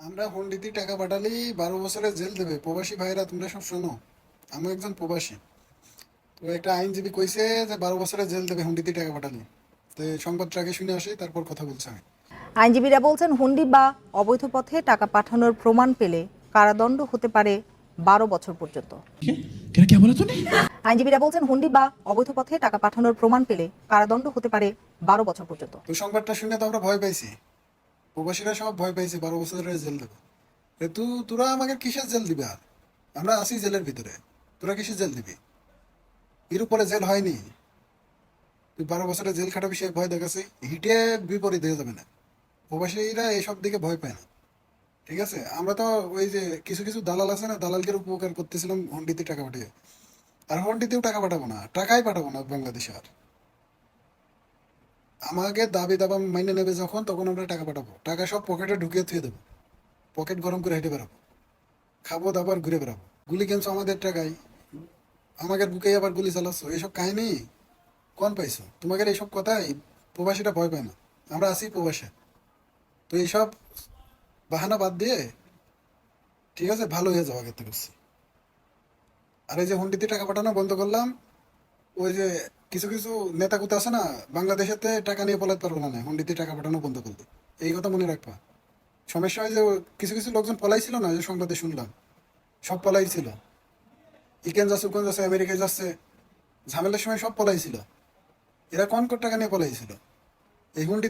আমরা হুন্ডিতে টাকা পাঠালেই 12 বছরের জেল দেবে। প্রবাসী ভাইরা তোমরা সব শোনো, আমি একজন প্রবাসী। তো একটা আইনজীবী কইছে যে 12 বছরের জেল দেবে হুন্ডিতে টাকা পাঠালে। তো এই সংবাদটা আগে শুনে আসি, তারপর কথা বলছি আমি। আইনজীবীরা বলছেন, হুন্ডি বা অবৈধ পথে টাকা পাঠানোর প্রমাণ পেলে কারাদণ্ড হতে পারে 12 বছর পর্যন্ত। क्या बोला तूने? আইনজীবীরা বলছেন, হুন্ডি বা অবৈধ পথে টাকা পাঠানোর প্রমাণ পেলে কারাদণ্ড হতে পারে 12 বছর পর্যন্ত। তো সংবাদটা শুনে তো আমরা ভয় পাইছি, প্রবাসীরা সব ভয় পাইছে 12 বছরের জেল দেবে। তোরা আমাকে কিসের জেল দিবে? আর আমরা আছি জেলের ভিতরে, তোরা কিসের জেল দিবি? এর উপরে জেল হয়নি, তুই 12 বছরের জেল খাটাবি সে ভয় দেখাচ্ছে। হিটে বিপরীত হয়ে যাবে না, প্রবাসীরা এসব দিকে ভয় পায় না। ঠিক আছে, আমরা তো ওই যে কিছু কিছু দালাল আছে না, দালালকে উপকার করতেছিলাম হুন্ডিতে টাকা পাঠিয়ে। আর হুন্ডিতেও টাকা পাঠাবো না, টাকাই পাঠাবো না বাংলাদেশে আর। আমাকে দাবি দাবা মাইনে নেবে যখন, তখন আমরা টাকা পাঠাবো। টাকা সব পকেটে ঢুকিয়ে থুয়ে দেবো, পকেট গরম করে হেঁটে বেড়াবো, খাবো দাবো আর ঘুরে বেড়াবো। গুলি কিনছো আমাদের টাকায়, আমাদের বুকে আবার গুলি চালাচ্ছ, এসব কাহিনী কোন পাইছো? তোমাদের এইসব কথাই প্রবাসীরা ভয় পায় না, আমরা আছি প্রবাসে। তো এইসব বাহানা বাদ দিয়ে, ঠিক আছে, ভালো হয়ে যাওয়া আগের থেকে বলছি। আর এই যে হুন্ডিতে টাকা পাঠানো বন্ধ করলাম, ওই যে কিছু কিছু নেতা কুতা আছে না, বাংলাদেশেতে টাকা নিয়ে পলাতে পারবো না, হুন্ডিতে টাকা পাঠানো বন্ধ করলে। এই কথা মনে রাখবা। সমস্যা হয় যে কিছু কিছু লোকজন পলাইছিল না, যে সংবাদে শুনলাম, সব পলাইছিল। ইকেন যাচ্ছে, উকেন যাচ্ছে, আমেরিকায় যাচ্ছে, ঝামেলার সময় সব পলাইছিল। এরা কোন কোটি টাকা নিয়ে পলাইছিল? এই হুন্ডি